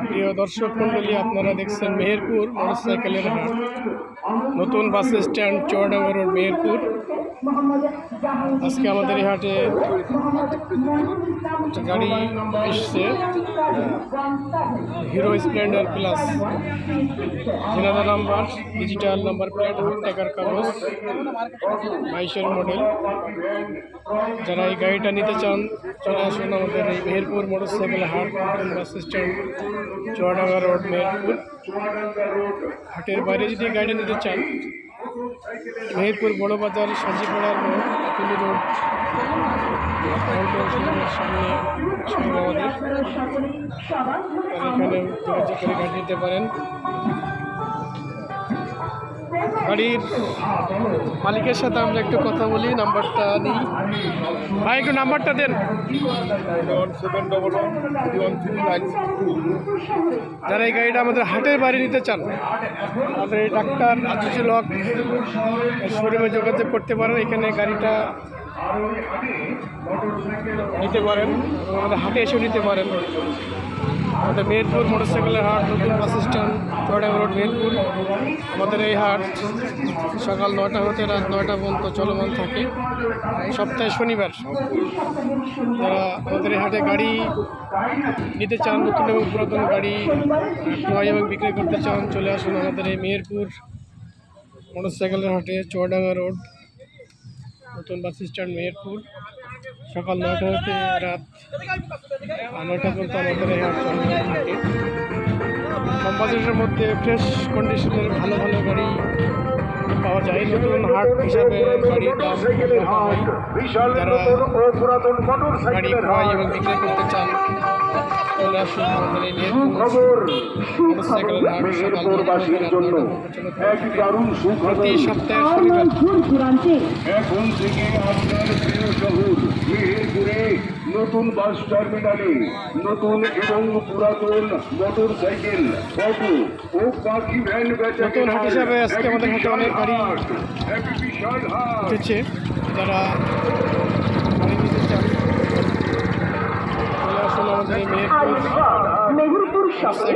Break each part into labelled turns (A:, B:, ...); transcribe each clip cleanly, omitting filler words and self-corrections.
A: প্রিয় দর্শক মন্ডলী, আপনারা দেখছেন মেহেরপুর মোটরসাইকেলের হাট, নতুন bus stand, Chuadanga road, Meherpur. আজকে আমাদের এই হাটে গাড়ি এসছে, hero Splendor plus, general number, digital number plate, half টাকার কাগজ, 22-এর মডেল। যারা এই গাড়িটা নিতে চান চলে আসুন আমাদের এই মেহেরপুর মোটরসাইকেল হাট, নতুন bus stand, Chuadanga road, Meherpur. হাটের বাইরে যদি গাড়ি নিতে চান, মেহেরপুর বড় বাজার, সাজিপাড়ার মোড়, তুলি রোড, সামনে আমাদের এখানে যোগাযোগ করে গাড়ি নিতে পারেন। গাড়ির মালিকের সাথে আমরা একটু কথা বলি, নাম্বারটা নিই। ভাই, একটু নাম্বারটা দেন। 1711 যারা এই গাড়িটা আমাদের হাটের বাইরে নিতে চান, আমাদের এই ডাক্তার আজিজুল হক শোরুমে যোগাযোগ করতে পারেন। এখানে গাড়িটা নিতে পারেন এবং আমাদের হাটে এসেও নিতে পারেন। আমাদের মেহেরপুর মোটরসাইকেলের হাট, নতুন bus stand, Chuadanga road, Meherpur. আমাদের এই হাট সকাল 9টা হতে রাত 9টা পর্যন্ত চলমান থাকে, সপ্তাহে শনিবার। যারা আমাদের এই হাটে গাড়ি নিতে চান, নতুন এবং পুরাতন গাড়ি ক্রয় এবং বিক্রি করতে চান, চলে আসুন আমাদের এই মেহেরপুর মোটরসাইকেলের হাটে, চুয়াডাঙ্গা রোড, নতুন বাস স্ট্যান্ড, মেহেরপুর। সকাল 9টা হতে রাত 9টা পর্যন্ত আমাদের এই হাট চলমান থাকে। কম বাজেটের মধ্যে ফ্রেশ কন্ডিশনের ভালো ভালো গাড়ি পাওয়া যায়। নতুন হাট হিসাবে গাড়ির দাম হয়। যারা গাড়ি ক্রয় এবং বিক্রয় করতে চান চলে আসুন আমাদের এই মোটরসাইকেলের হাট, সকাল 9টা হতে রাত 9টা প্রতি সপ্তাহের শনিবার।
B: এখন থেকে আপনার প্রিয় শহর মেহেরপুরে নতুন বাস টার্মিনালে নতুন এবং পুরাতন মোটর সাইকেল, অটো ও পাখি ভ্যান বেচা
A: নতুন হাট হিসাবে আজকে আমাদের হাটে অনেক গাড়ি উঠেছে। যারা গাড়ি নিতে চান চলে আসুন আমাদের এই
C: মেহেরপুর শহরে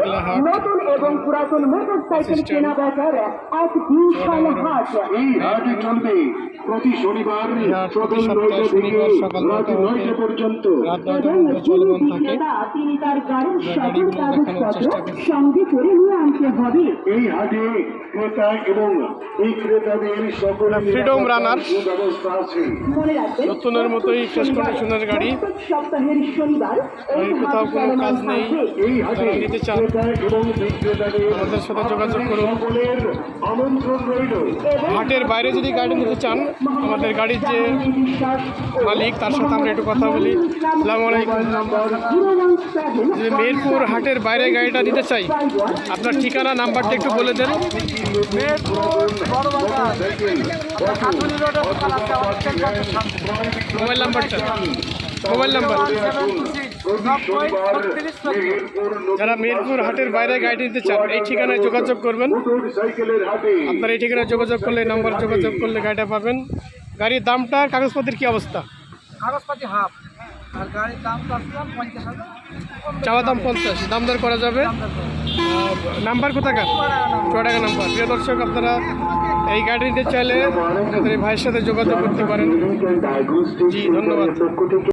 C: নতুন এবং পুরাতন মোটরসাইকেল কেনা বেচার এক বিশাল হাট।
B: এই হাট চলবে প্রতি শনিবার সকাল 9টা থেকে রাত 9টা পর্যন্ত।
A: চলমান থাকে।
C: তিনি তার গাড়ির সকল কাগজপত্র সঙ্গে করে নিয়ে আনতে হবে।
B: এই হাটে ক্রেতা এবং বিক্রেতাদের সকল
A: ফ্রিডম রানার
B: ব্যবস্থা আছে।
C: মনে রাখবেন,
A: নতুনের মতোই ফ্রেশ কন্ডিশনের গাড়ি,
C: সপ্তাহের শনিবার
A: কোথাও কোনো কাজ নেই।
B: এই হাটে
A: যারা নিতে চান
B: ক্রেতা এবং বিক্রেতাদের
A: আমাদের সাথে যোগাযোগ করুন।
B: সকলের আমন্ত্রণ রইল।
A: হাটের বাইরে যদি গাড়ি নিতে চান, আমাদের গাড়ির যে মালিক তার সাথে আমরা একটু কথা বলি। আসসালামু আলাইকুম। যদি মেহেরপুর হাটের বাইরে গাড়িটা নিতে চাই, আপনার ঠিকানা নাম্বারটা একটু বলে দেন। মোবাইল নাম্বারটা, মোবাইল নাম্বার। যারা মেহেরপুর হাটের বাইরে গাড়ি নিতে চান এই ঠিকানায় যোগাযোগ করবেন। আপনার এই ঠিকানায় যোগাযোগ করলে, নাম্বার যোগাযোগ করলে গাড়িটা পাবেন। গাড়ির দামটা, কাগজপত্রের কী অবস্থা?
D: কাগজপাতি হাফ, আর গাড়ির দাম তো আসলাম 50,000।
A: চাওয়া দাম 50, দাম দর করা যাবে। নাম্বার কোথাকার? চুয়াডাঙ্গা নাম্বার। প্রিয় দর্শক, আপনারা এই গাড়ি নিতে চাইলে আমাদের এই ভাইয়ের সাথে যোগাযোগ করতে পারেন। জি, ধন্যবাদ।